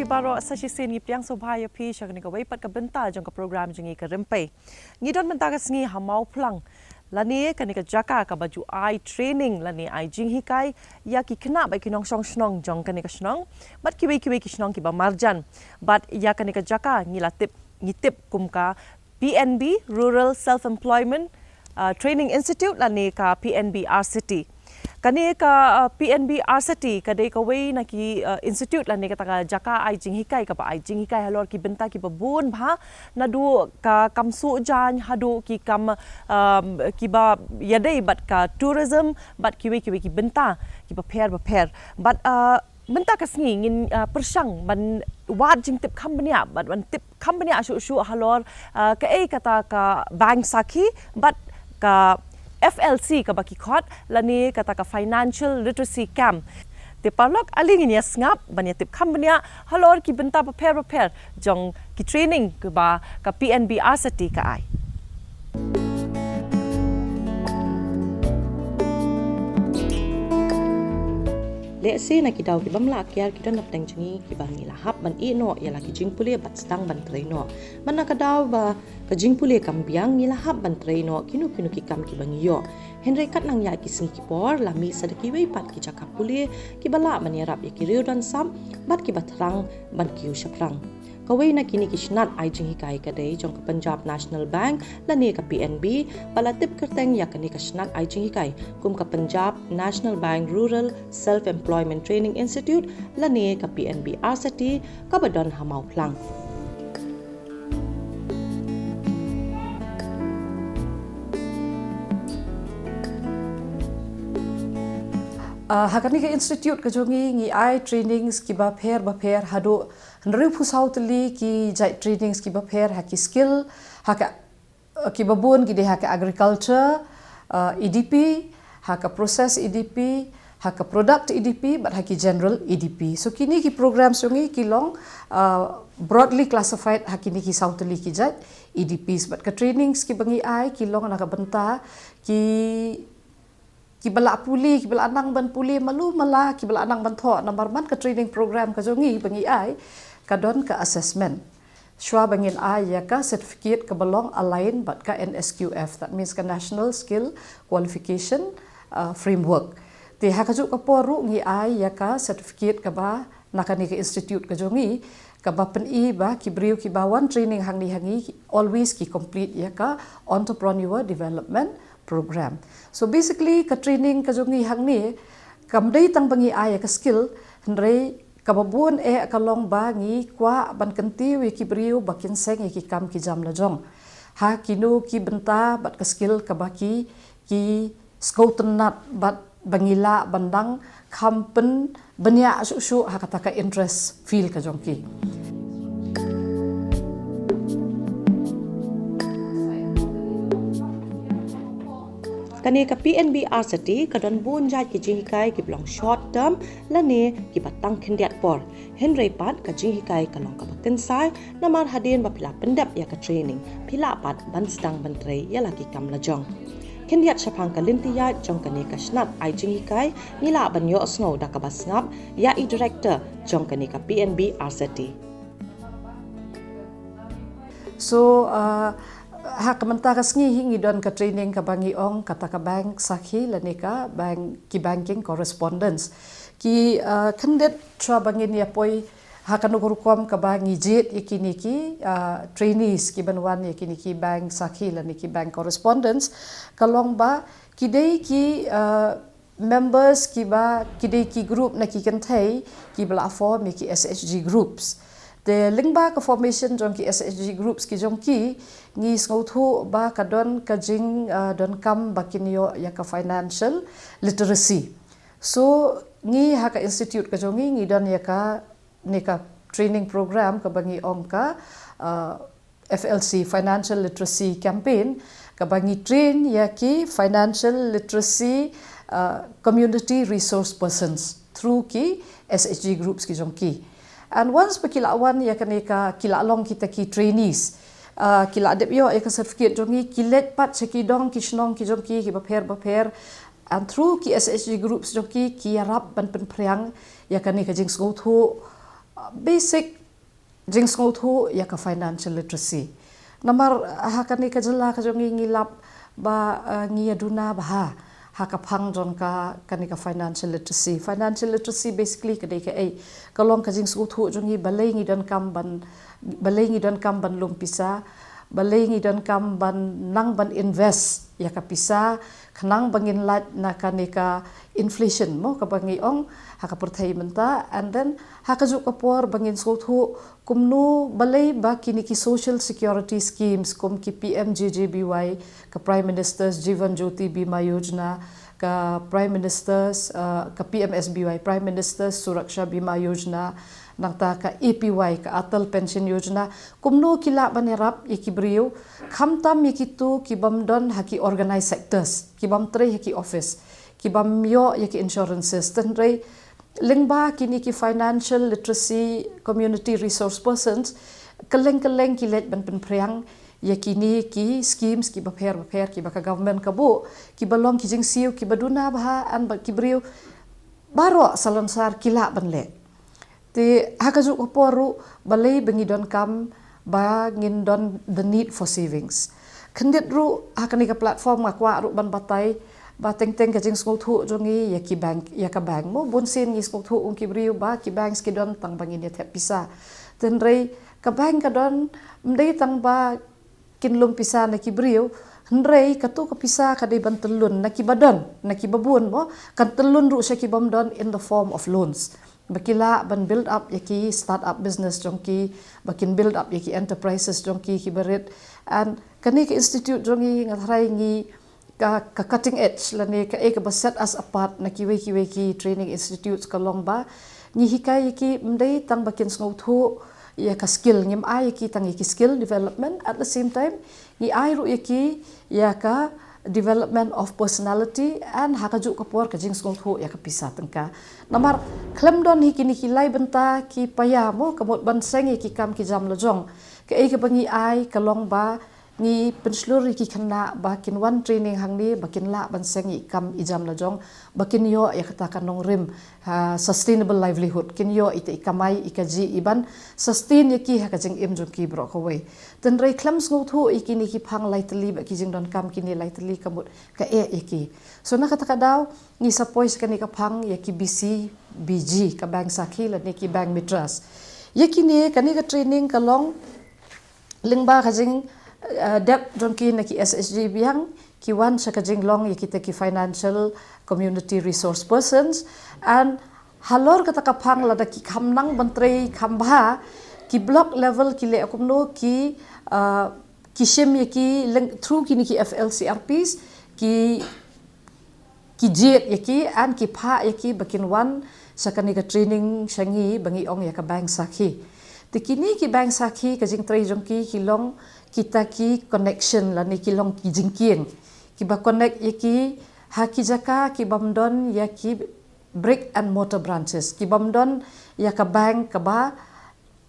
baro sa sisi ni piang sobhaya pi sya ni ka wei pat ka Bynta jong ka program jingi ka rempai ngidon menta ka sngi hamau plang lani ka ni ka jaka ka baju ai training lani ai Jinghikai ya ki kena bai kinong song snong jong ka ni ka snong bat ki wei ki snong ki ba marjan bat ya ka ni ka jaka ngila tip kum ka PNB Rural Self Employment Training Institute lani ka PNB RSETI kani ka PNB RSETI kadai ka wei na ki institute lani ka taka jaka ai Jinghikai ka ba ai Jinghikai halor ki Bynta ki ba bun bha na du ka kamsu jan hadu ki kam ki ba yadai bat ka tourism bat ki wei ki Bynta ki ba pair but Bynta ka sngi ngin persang ban wad jing tip company but ban tip company ashu halor ka kata ka bank saki but ka FLC ka baki khot lani kata ka financial literacy camp te parlok aling ni ngap banya tip khambania halor ki Bynta prepare jong ki training ka ba ka PNB RSETI ka ai Lese na kidaw ki bamla kyar ki don teng jingi ki bangi lahap ban ino yala ki jingpule bat stang ban traino man nakadaw ba ka jingpule kambiang ni lahap ban traino kinu ki kam ki bangi yo henry kat nang ya ki singi ki por lami sadaki wei pat ki jakapule ki bala man yarap ya ki riu dan sam bat ki batrang ban ki ushaprang kawai na kini kishnat ai Jinghikai kadai jong ka Punjab National Bank lani ka PNB pala tip kerteng ya kani ka shnat ai Jinghikai kum ka Punjab National Bank Rural Self Employment Training Institute lani ka PNB RSETI ka badon hamau plang hakani ka institute ka jongi ngi ai trainings ki ba pher hadu nriu phusau tli ki jai trainings ki ba pher ha ki skill haka ki ba bun ki de haka agriculture EDP haka process EDP haka product EDP but haki general EDP so kini ki program jongi ki long broadly classified hakini ki sautli ki jai EDPs but ka trainings ki bangi ai ki long na ka Bynta ki bala puli ki bala anang ban puli malu mala ki bala anang ban tho number man ka training program ka jongi bangi ai ka don ka assessment shwa bangin ai ya ka certificate ka belong align but ka NSQF that means ka National Skill Qualification Framework ti ha ka ju ka poru ngi ai ya ka certificate ka ba nakani ka institute ka jongi ka ba pen I ba ki briu ki ba one training hangi always ki complete ya ka entrepreneur development program so basically ka training ka jongi hangni kamdei tang bangi ai ka skill hendrei kababun ka long ba ngi kwa ban kanti wi ki briu bakin seng ki kam ki jam la jong ha kinu ki Bynta bat ka skill ka baki ki skoutenat bat bangila bandang kampen banya su ha kata ka interest feel ka jong ki kani ka PNB RSETI ka don bun jai ki Jinghikai ki belong short term lani ki batang khendiat por henry pat ka Jinghikai ka long ka Kynthei namar hadin ba pila pendap ya ka training pila pat ban stang ban trei ya lagi kam la jong khendiat shapang ka lintiya jong kani ka snat ai Jinghikai nila ban yo snow da ka basngap ya I director jong kani ka PNB RSETI so hak menta ka sngi hingi don ka training ka bangi ong kata ka bank sakhi lani ka bank ki banking correspondence ki khandet chwa bangin ya poi hakanu gurukom ka bangi jet yakini ki trainees ki banwan yakini ki bank sakhi lani ki bank correspondence kalong ba kidei ki members ki ba kidei ki group na ki Kynthei ki bla form ki SHG groups the lingba ka formation jong ki SHG groups ki jong ki ngi ngothu ba ka don ka jing don kam bakinyo ya ka financial literacy so ngi ha ka institute ka jong ngi don ya ka ne ka training program ka bangi ong ka FLC financial literacy campaign ka bangi train ya ki financial literacy community resource persons through ki SHG groups ki jong ki and once pakilawan ya kaneka kilalong kita ki trainees kila adep yo ya ka certificate jongi kilet pat chekidong kishnong ki jongki ki bapher and through ki SHG groups jongki ki yarap ban pen priang ya kani ka jing thu basic jing thu ya ka financial literacy. Namar hakani ka jela ka jongi ngilap ba ngi aduna ba ha ka phang jon ka kani ka financial literacy. Financial literacy basically ka dei ka kalong ka jing thu jongi balai ngi don kam ban lumpisa, balai ngi don kam ban nang ban invest ya ka pisa khnang bangin lat na kani ka inflation mo ka bangi ong haka perthai menta, and then haka juk kapor bangin thu kumnu balai ba kini ki social security schemes kum ki PMJJBY ka Prime Minister's Jivan Jyoti Bima Yojana ka Prime Minister's ka PMSBY Prime Minister's Suraksha Bima Yojana nangta ka APY ka Atal Pension Yojana kumnu kila banerap ikibriu khamtam ikitu kibamdon haki organized sectors kibam tre haki office kibam yo yaki insurances tenrei lingba kini ki financial literacy community resource persons keleng kilet ban penpriang yakini ki schemes ki bapher ki baka government kabu ki balong ki jing siu ki baduna bah an ba ki briu baro salonsar kila ban le ti hakaju oporu balai bengidon kam ba ngindon the need for savings khandit ru hakani ka platform akwa ru ban batai ba teng ka jing thu jongi ya ki bank ya ka bank mo bunsin ngi thu ung ki briu ba ki banks ki don tang bangin ya pisa tenrei ka bank ka don mdei tang ba kinlum pisa na ki briu hnrei ka tu ka pisa ka dei ban telun na ki badon na ki babun mo kan telun ru sya ki bam don in the form of loans bakila ban build up yaki start up business jongki bakin build up yaki enterprises jongki ki berit and kani ka institute jongi ngathrai ngi ka cutting edge lani ka ek ba set us apart na ki training institutes ka long ba Jinghikai ki mdei tang bakin sngo thu ya ka skill ngim ai ki tang ki skill development at the same time ni ai ru ki ya ka development of personality and hakaju kapor ka jing sngo thu ya ka pisa tangka namar khlem don hi kini ki lai benta ki paya mo kamot ban seng ki kam ki jam lojong ka ek bangi ai ka long ba ni pensluri ki khana bakin one training hangni bakin la ban sengi kam ijam la jong bakin yo ya kata kanong rim sustainable livelihood kin yo ite ikamai ikaji iban sustain yaki ha kajing im jong ki bro ko we ten rei klams ngo thu ikini ki phang laitli ba ki jing don kam kini laitli kamut ka yaki so na kata kadaw ni sapois kani ka phang yaki BC BG ka bank sakhi la ni ki bank mitras yaki ni kani ka training ka long lingba kajing dep jongki na ki SSG biang ki wan sa kajing long yakita ki financial community resource persons and halor kata kapang lada ki kamnang bantrei kamba ki block level ki le akumno ki shem yaki through kini ki FLCRPs ki jet yaki and ki pha yaki bakin wan sa kani ka training shangi bangi ong yaka bank sakhi tikini ki bank sakhi kajing trei jongki ki long kita ki connection la ni kilong ki jingkieng ki ba connect yaki haki jaka ki bamdon yaki brick and mortar branches ki bamdon ya ka bank ka ba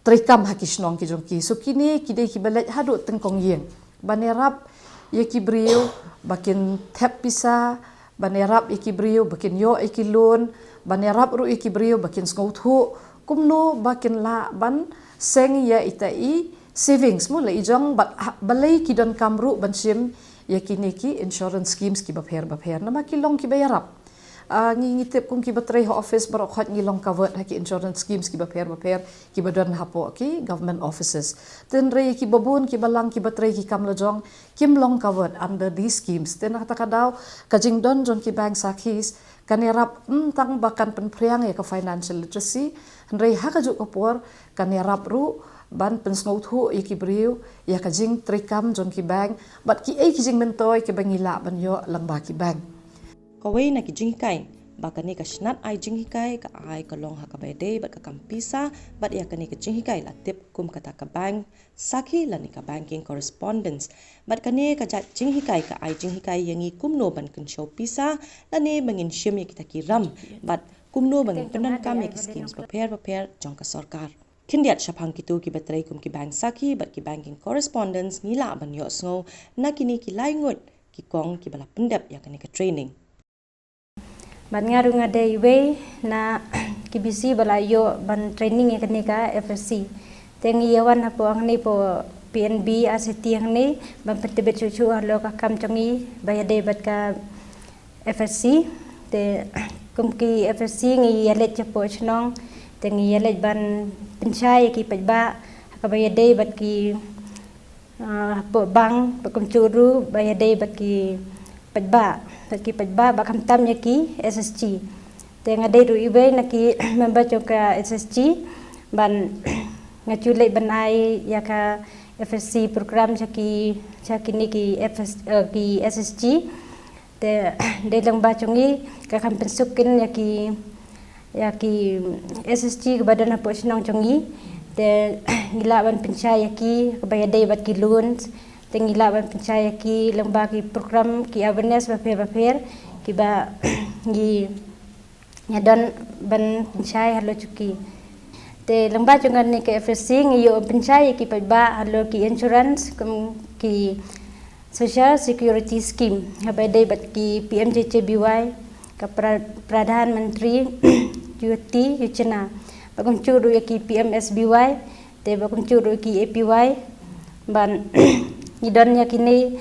trikam haki snong ki jongki so kini ki dei ki belet hadu tengkong yeng banerap yaki brio bakin tap pisa banerap yaki brio bakin yo yaki loan banerap ru yaki brio bakin sngouthu kumno bakin la ban seng ya itai savings mo la ijong balai ki don kamru bansim yakini ki insurance schemes ki bapher nama ki long ki bayarap ngi tip kung ki batrei ho office barok hot ngi long covered haki insurance schemes ki bapher ki badon hapo ki government offices ten rei ki babun ki balang ki batrei ki kam lojong kim long covered under these schemes ten kata kadaw kajing don jon ki bank sakhis kanirap tang bakan penpriang ya ka financial literacy rei hakaju kopor kanirap ru ban pensngo thu yaki briu ya ka jing trikam jon ki bank but ki ki jing mentoy ki bangila ban yo lamba ki bank kawai na ki jinghikai bakani ka snat ai jinghikai ka ai ka long ha ka bede bat ka kampisa bat ya kani ka jinghikai la tip kum kata ka bank sakhi la ni ka banking correspondence bat kani ka jat jinghikai ka ai jinghikai yangi kumno ban kun show pisa la ni bangin shim ya kita ki ram bat kumno bangin penan kam ya ki schemes prepare jong ka sarkar Kindiat syapang kitu ki baterai kum ki bank sakhi bat ki banking correspondence ngila ban yo sngo na kini ki laingut ki kong ki bala pendap ya kani ka training ban ngaru ngadai we na KBC balayo ban training yang kini ka FSC tengi yawan hapo ang ni po PNB RSETI ang ni ban pertibet cucu halo ka kam chongi bayade bat ka FSC te kumki FSC ngi yalet chapo chnong tengi yalet ban pencai ki pajba ka bayade bat ki hapo bang pakumcuru bayade bat ki pajba bakam tam yaki SSG te ngade ru ibe naki member joka SSG ban ngachule ban ai yaka FSC program chaki niki ki SSG te de lang ba chungi ka kam pensukin yaki SSG badan apo sinong chungi te ngila ban pencai yaki bayade bat ki loans tengila ban pencaya ki lembah ki program ki awareness baper ki ba gi nyadon ban pencaya halo cuki te lembah jungan ni ke FSC ngiyo pencaya ki ba halo ki insurance ki social security scheme habade bat ki PMJJBY ka Pradhan Menteri Jyoti Yojana bagum churu ki PMSBY te bagum churu ki APY ban Nidon kini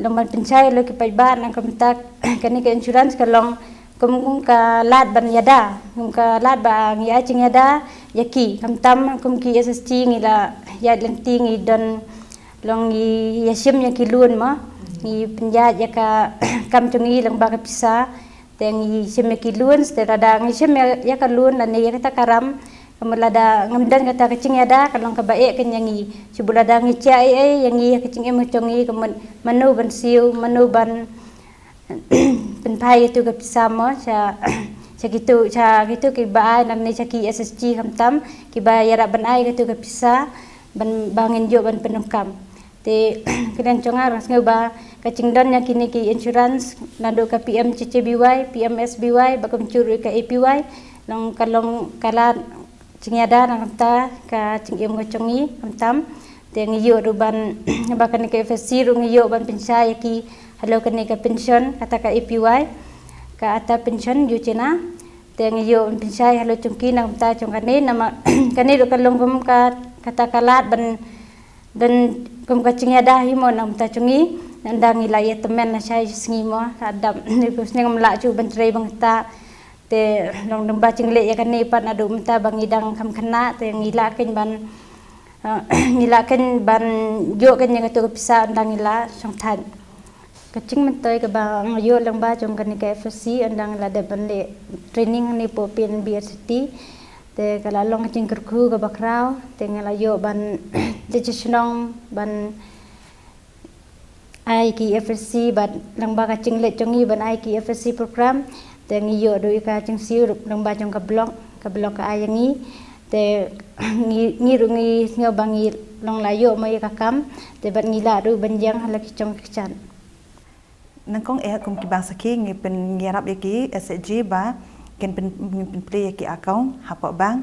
lomban pencai lo ki paiba nang kamtak kani ke insurance kalong kum ka lat ban yada kum ka lat ba ngi acing yada yaki kamtam kum ki SSG ngila ya lenti ngi don long ngi yasim yaki lun ma ngi penjat yaka kam chungi lang ba ka pisa te ngi sim yaki lun te rada ngi sim yaka lun lan ya kata karam kamalada ngamdan kata kecing ada kalong ka bae kan yangi subulada ngi cai yangi kecing chongi kaman manu ban siu manu ban penpai itu ka pisama cha gitu ki baai nang ni ki SSG kamtam ki bayara ban ai gitu ka pisa ban bangin jo ban penungkam te kedan chonga ras ba kecing don yakini ki insurance nado ka PMCCBY PMSBY bakum curi ka APY long kalong kala Cingyada nang ta ka cingiem ngocongi kamtam te ngiyo ruban bakan ke FSC ru ngiyo ban pencai ki halo kene ka pension kata ka APY ka ata pension Yojana te ngiyo pencai halo cungki nang ta cungkane nama kane ru kalong kum ka kata kalat ban dan kum ka cingyada himo nang ta cungi nandang ilaya temen na sai sngimo adam ni pusne ngam la chu ban trei bang ta te long dong bacing le ya kan ni pat adu menta bangidang kam kena te ngilakin ban yo kan yang tu pisa andang ila song tan kecing mentoi ke bang yo lang ba jong kan ke FSC andang la de ban le training ni po PNB RSETI te kala long kecing kerku ke bakrau te ngala yo ban legislation ban ai ki FSC ban lang ba kecing le jongi ban ai ki FSC program te ngiyo do ka cing siu nang ba jong ka blok ka ayangi te ngiru ngi bangi long layo mai ka kam te ban ngila do banjang halaki cong kechan nangkong kum ki bangsa ki ngi pen ngerap yaki SSG ba ken pen play yaki account hapa bang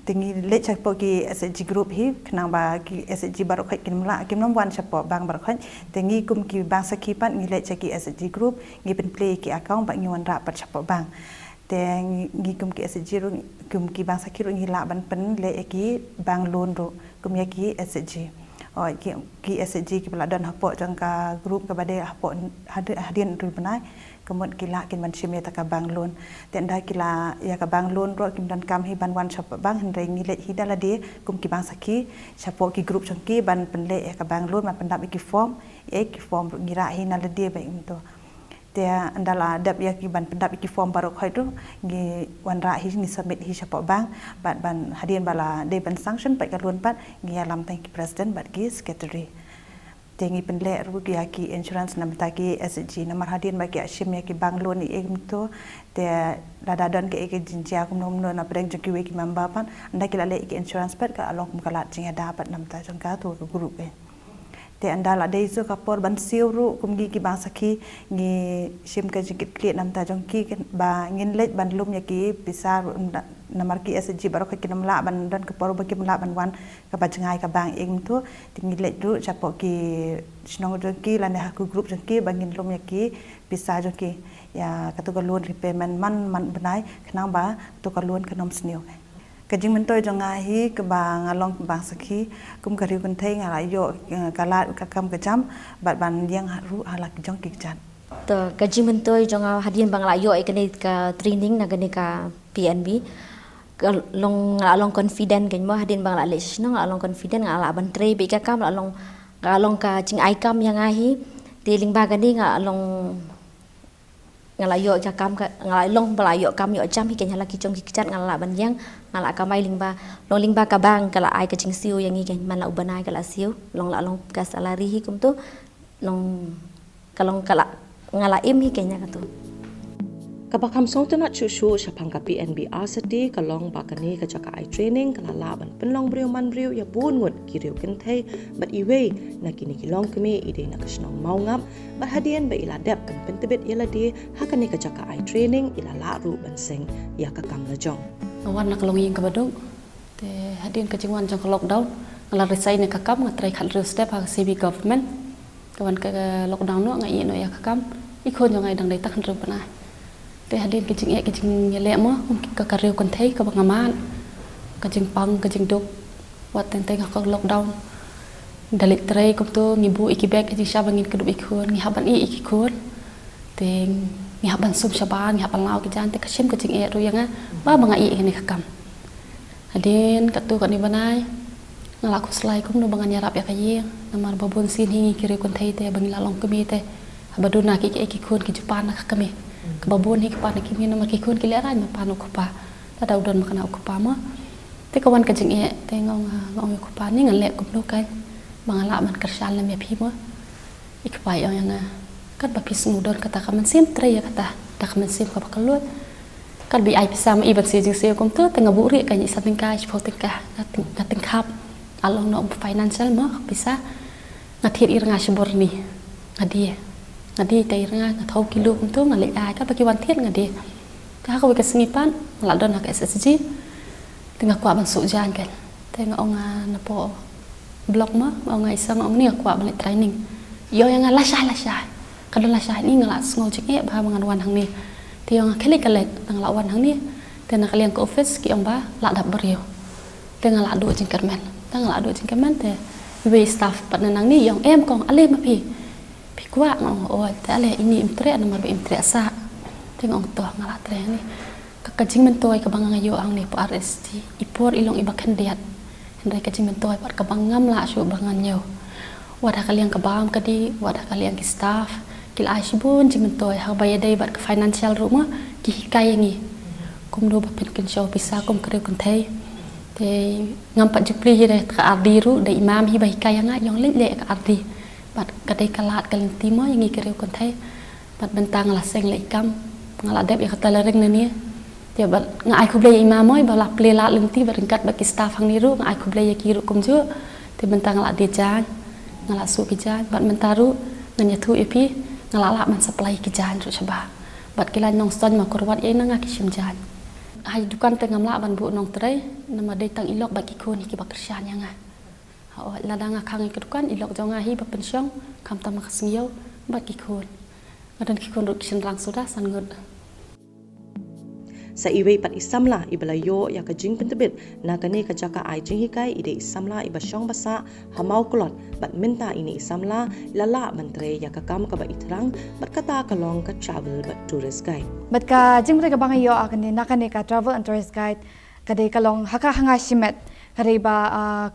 tingi le chapo ki SSG group hi knang ba ki SSG baru khai kin mla kim nom wan chapo bang baru khai tingi kum ki bangsa ki pat ngi le chaki SSG group ngi pen play ki account ba ngi wan ra pat chapo bang te ngi kum ki SSG ru kum ki bangsa ki ru ngi la ban pen le ki bang loan ru kum yaki SSG ki SSG ki pula don hapo jangka group ka bade hapo hadian ru banai kemudian kila kin man shim ya ka bang loan ten da kila ya ka bang loan ro kim dan kam hi ban wan shop bang hendrai ngile hi dala de kum ki bang saki chapo ki group changki ban penle ya ka bang loan man pendap ki form ngira hi na de ba into te andala dap ya ki ban pendap ki form baru khoi tu ngi wan ra hi ni submit hi chapo bang ban hadian bala de ban sanction pa ka loan pat ngi alam thank you president but ki secretary tengi penle ru ki insurance nam ta ki SSG namar hadian ba ki ashim ya ki bang loan ni egm to te dada don ke jinjia kum nom no na preng ki we ki member pan anda ki la le ki insurance pat ka along kum kala jinga dapat nam ta jong ka to group e te andala dei so kapor ban siu ru kum gi bang sakhi ngi sim ka jikit kli nam ta jong ki ba ngin lej ban lum ya ki pisar namar ki SG baro ka kinam la ban dan kapor ba kim la ban wan ka ba jingai ka bang ing tu tingi lej ru chapo ki snong jong ki la ne ha ku group jong ki ba ngin lum ya ki pisar jong ki ya katu ka lun repayment man benai kenang ba tu ka lun kanom sniu kajing mentoi jonga hi ke bang along bang sakhi kum kariu Kynthei ngala yo kalat kakam kejam bat ban yang ru halak jong kikjan to kajing mentoi jonga hadin bang la yo ikene ka training na gane ka PNB long confident kan mo hadin bang la le sino long confident ngala ban tre be ka kam long ka Jingai kam yang ahi ti ling ba gani long ngalayo ca kam ngalalong balayo kam yo jam hi ken hala ki chong ki chat ngala ban yang ngala ka mai lingba long lingba ka bang kala ai ka jing siu yang i ken man la ubanai kala siu long la long ka salary hi kum tu long kalong kala ngala im hi ken ya ka tu Kabakam song tena chuchu syapang ka PNB RSETI kalong bakani ka jaka ai training kala laban penlong briu man briu ya bun ngut kiriu Kynthei bat iwe na kini kilong kemi ide na kasnong mau ngam bat hadian ba ila dep kan pentebet ila di hakani ka jaka ai training ila la ru ban seng ya ka kam la jong wan nak long ying ka badung te hadian ka jingwan jong ka lockdown ngala resign ka kam ngatrai khat real step ha CB government kawan ka lockdown no ngai no ya ka kam ikon jong ai dang dai tak ru pana te hadin ke jing le mo ka kariu Kynthei ka bangaman ka Kyrpang ka Jingduk wat tenteng ka lockdown dalik trai kum tu ngibu ikibek ji syabangin kedup ikun ngihaban ikikun te ngihaban sum syaban ngihaban lau ki jan te ka sim ka jing ru yang ba banga ni ka kam hadin ka tu ka ni banai ngalaku selai kum no bangan yarap ya kaye namar babon sin hingi kiriu Kynthei te bangila long kemi te abaduna ki ikikun ki Japan ka kami kebabon hi kepa nak kimi nama kikun kileran ma panu kupa tada udon makana kupa ma te kawan ka jing te ngong kupa ni ngalek kupno kai mangala man kersal lam ya phi ma ikpa yang kat ba pis udon kata kaman sim tre ya kata dak kaman sim ka bakalut kat bi ai pisam ibat si jing se kom tu tengah buri ka ni sating ka sporting ka nating kap along no financial ma bisa ngathir ir ngasbor ni ngadi tay nga thau kilo kum tu ngali ai ka bagi wan thiet ngadi ka ko ka singipan la don ka SSG tengah kwa ban su jan kan tengah ong na po blog ma ong ai sang ong ni kwa ban training yo yang la sha ka don la sha ni ngala ngol chik e ba mangan wan hang ni ti ong khali ka le tang la wan hang ni tengah kalian ke office ki ong ba la dap beriu tengah la do jing kermen tengah la do jing kermen te we staff pat nang ni yong em kong ale ma pi kuat ngong oh tale ini imtre nomor imtre sa tengok toh ngala tre ni kajing mentoi ka bang ngayo ang ni po RST ipor ilong ibakan diat hendai kajing mentoi par ka bangam la su bangan nyo wadah kalian ka bam kadi wadah kalian ki staff kil aishbun jing mentoi ha bayadai bar ka financial rumah Jinghikai ni kum do bapen ken show bisa kum kariu Kynthei te ngampat jupli je ka ardi ru de imam hi bai kai nga yong le ka ardi bat kadai kalat kalin timo yang ikiriu Kynthei bat bentang la seng le kam ngala dep ya kata lereng ni dia bat ngai ku blai imam moi bala ple la lenti beringkat bagi staff hang niru ngai ku blai kiru kum ju te bentang la dia jan ngala su ki jan bat mentaru nganya thu ipi ngala la man supply ki jan ru saba bat kilan nong ston ma kurwat ye nang ki sim jan hai dukan tengam la ban bu nong trai nama dei tang ilok bagi ko ni ki bakrsian yang ladang akang ikukan ilok jonga hi ba pensiong kam ta makasngiyo bat kikun ngadan kikun ru kisin lang sudah sangut sa iwe pat isamla ibalayo ya ka jing pentebit na kane ka jaka ai Jinghikai ide isamla iba syong basa hamau kolot bat minta ini isamla lala mantre ya ka kam ka ba itrang bat kata kalong ka travel bat tourist guide bat ka jing ka bangayo akane na kane ka travel and tourist guide kade kalong haka hanga shimet kariba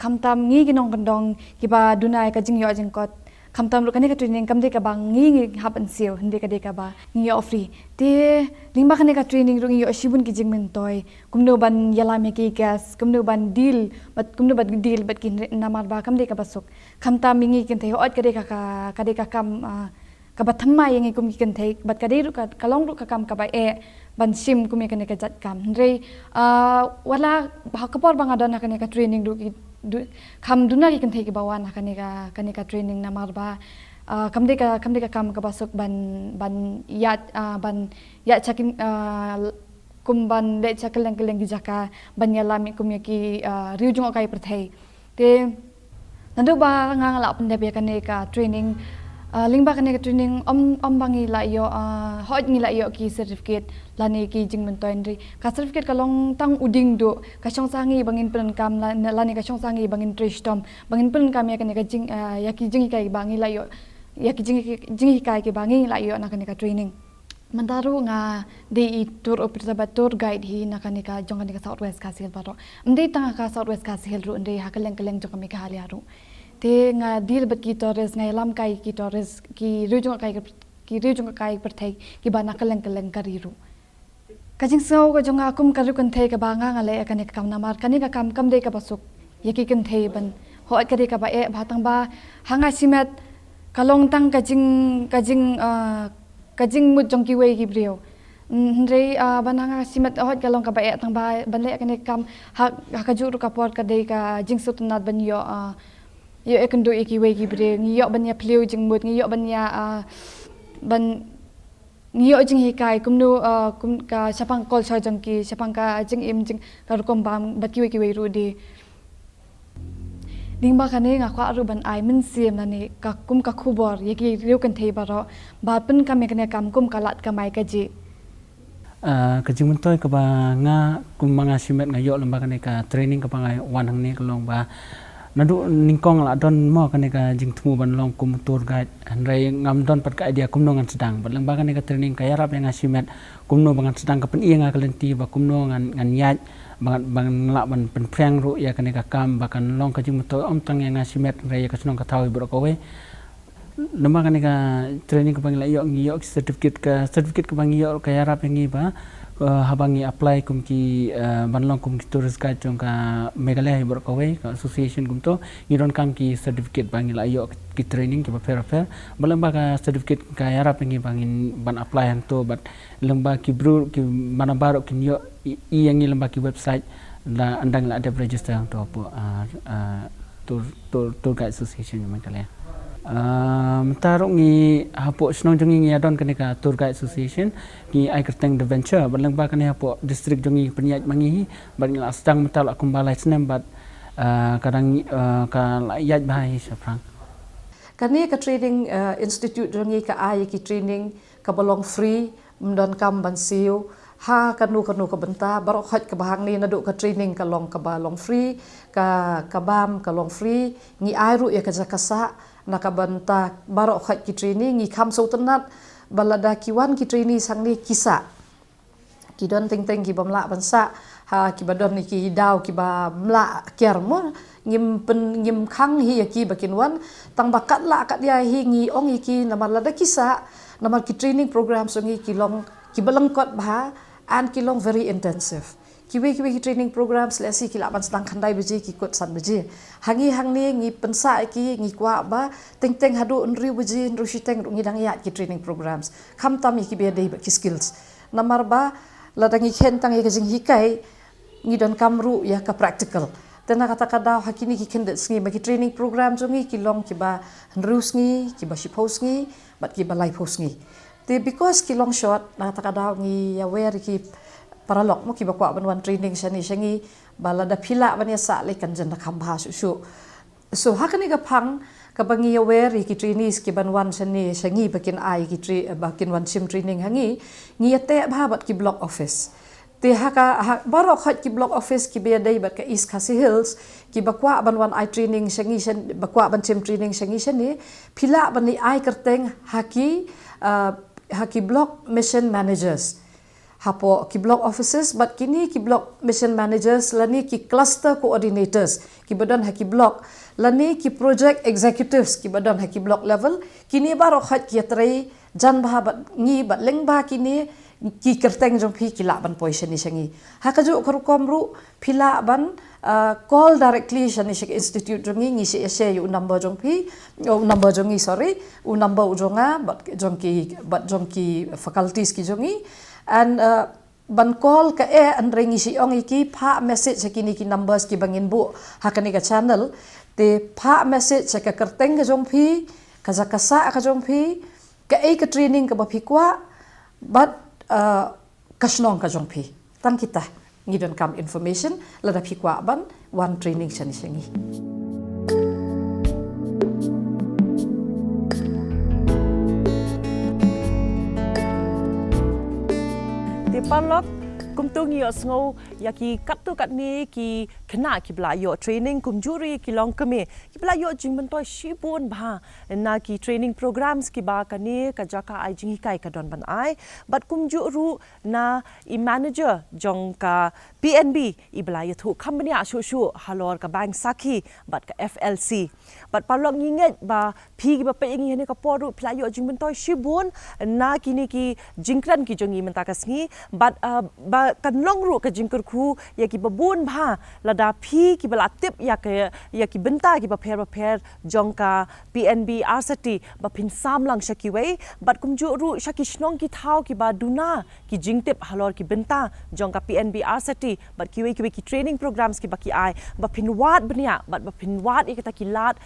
kamtam ngi ginong kandong kiba dunai ka jingyo jingkot kamtam lu kane ka training kamde ka bang ngi hapan siu hinde ka de ka ba ngi ofri te lingba kane ka training ru ngi shibun ki jingmen toy kumno ban yala me ki gas kumno ban deal bat kin namar ba kamde ka basuk kamtam ngi kin te ot kade ka kam kabathamma yang ikum ki Kynthei bat kade ru ka kalong ru ka kam ka ba e ban sim kumi kane ka jat kam rei wala hakapor bang adon kane ka training ru kam duna ki Kynthei ki bawan kanika training na marba kam deka kam ka basuk ban ya chakin kumban le chakeleng keleng ki jaka banyalami kumya ki riujung kai perthei te nandu ba ngala pande be kanika training lingba kanika training om bangi la yo hot ngi la yo ki certificate lani ki jingmentoin ri ka certificate kalong tang uding do ka chong sangi bangin pen kam lani ka chong sangi bangin tristom bangin pen kam ya kanika jing ya ki jingikai bangi la yo ya ki jinghikai ki bangi la yo na kanika training mandaru nga de tour operator tour guide hi na kanika jong kanika southwest kasihel baro mde tanga ka southwest kasihel ru nde hakeleng keleng jong kamika haliaru te nga deal bat ki tourist nga lam kai ki tourist ki rujung kai perthai ki bana keleng keleng kariru kajing sau ka jong akum karu Kynthei ka banga nga le kanika kam namar kanika kam de ka basuk yaki Kynthei ban ho ka ba e bhatang ba hanga simet kalong tang kajing mut jong ki wei ki brio ndrei bananga simet hot kalong ka ba e tang ba banle kanika kam ha ka juru ka por ka de ka jing sutunat ban yo yo ekendu iki wei ki brio ngiyo ban ya pleu jing mut ngiyo ban ya ban ngiyo Jinghikai kumnu kum ka sapang kol cha jong ki sapang ka jing im jing ka rukom bam bat ki wei ru di dingba kane nga kwa ru ban ai min siam nani ka kum ka khubor yeki riu Kynthei baro ba pen ka me kane kam kum kalat ka mai ka ji ka jingmentoi ka ba nga kum manga simet nga yo lamba kane ka training ka pangai wan hang ne ka long ba nadu ningkong la don mo kane ka jingtmu ban long kum tour guide andrai ngam don pat ka idea kum no ngan sedang ba lamba kane ka training ka yarap nga simet kum no bangan sedang ka pen ia nga kalenti ba kum no ngan yat bang la ban pen prang ru ya kanika kam bakan long ka jingmetoi om tang nga simet rai ka sunong ka tawi bro ko we lamba kanika training ka bang la yo ngi yo certificate ka bang yo ka yarap ngi ba habangi apply kum ki banlong kum ki tourist guide jong ka Meghalaya bro ko we ka association kum to ngiron kam ki certificate bang la yo ki training ki ba fair balamba ka certificate ka yarap ngi bangin ban apply hang to but lamba ki bro ki mana baro ki yo i yang lamba ki website la andang la ada register hang to po tour guide association yang Meghalaya Mentaruk ngi hapo senong jongi ngi adon kanika tour guide association ngi ai kerteng adventure balang ba kani hapo district jongi penyat mangi balang la sedang mental akum balai senem bat kadang ka yat bahai saprang kani ka training institute jongi ka ai ki training ka bolong free mdon kam ban siu ha kanu ka Bynta barok khat ka bahang ni nadu ka training ka long ka balong free ka bam ka long free ngi ai ru ya ka jakasa naka Bynta barok khat ki training ngi kham so tenat balada kiwan ki training sang ni kisa ki don ting ki bamla bansa ha ki badon ni ki daw ki ba mla kiar mo ngim khang hi ki bakin wan tang bakat la kat dia hi ngi ong ki namar lada kisa namar ki training program so ngi ki long ki balangkot bah and ki long very intensive ki training programs lesi ki laban sedang khandai beji ki kot san beji hangi ngi pensa ki ngi kwa ba teng hadu unri beji nru shiteng ngi dang ya ki training programs kham tam ki be dei ki skills namar ba ladangi khen tang ki Jinghikai ngi don kamru ya ka practical tena kata kada hakini ki khendet ngi ba ki training program jo ngi ki long ki ba nrus ngi ki ba shipos ngi bat ki ba life host ngi te because ki long shot na kata kada ngi ya where ki paralok mo ki ba kwa ban training shangi balada phila ban ya sa le kan jan kham bha su so hakani ga phang ka bangi ya where ki trainees ki ban wan shangi bakin ai ki bakin wan sim training hangi ngi ate bha bat ki block office te haka barok khat ki block office ki be dai bat ka East Khasi Hills ki bakwa ban wan ai training shangi shan bakwa ban sim training shangi shani phila ban ni ai kerteng haki block mission managers hapo ki block officers but kini ki block mission managers lani ki cluster coordinators ki badan haki block lani ki project executives ki badan haki block level kini baro khat ki trai jan bah bat ngi bat leng ba kini ki kerteng jong phi ki la ban position ni shangi hakaju khor komru phila ban call directly shani shik institute jongi ngi se yu number jong phi number jongi sorry u number jonga but jong ki faculties ki jongi and ban call ka an ringi si ong iki pha message sa kini ki numbers ki bangin bu hakani ka channel te pha message sa ka kerteng ka jong phi ka zakasa ka jong phi ka ka training ka ba phi kwa but kasnong ka jong phi tan kita ngidon kam information lada phi kwa ban one training chani sengi Palok kumtung yo sngo ya ki kat tu kat ni ki kena ki bla yo training kum juri ki long kame ki bla yo jing man toy shibon bha na ki training programs ki ba kani ka jaka ai Jinghikai ka don ban ai but kum juru na I manager jong ka PNB I bla yo thu company a shu shu halor ka bank sakhi but ka FLC but palok nginget ba phi ki ba pe ngi ne ka poru bla yo jing man toy shibon na kini ki jingkran ki jongi man ta ka sngi but ba kan long ru ka jingkur khu ya ki babun bha lada phi ki bala tip ya ki Bynta ki ba pher jong ka PNB RSETI ba phin sam lang shaki wei but kum ju ru shaki shnong ki thau ki ba duna ki jingtip halor ki Bynta jong ka PNB RSETI but ki wei ki training programs ki ba ki ai ba phin wat bania but ba phin wat ikata ki lat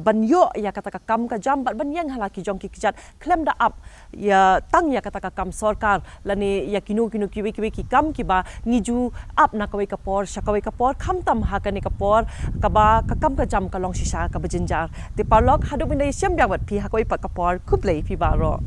banyo ya kata ka kam ka jam bat banyang halaki jong ki kijat klem da up ya tang ya kata ka kam sarkar lani ya kinu ki kam ki ba ngiju up na kawai ka por shakawai ka por kham tam ha ka ni ka por ka ba ka kam ka jam ka long shisha ka bajinjar te parlok hadu binai syam yang bat pi ha kawai pa ka por kuplei pi ba ro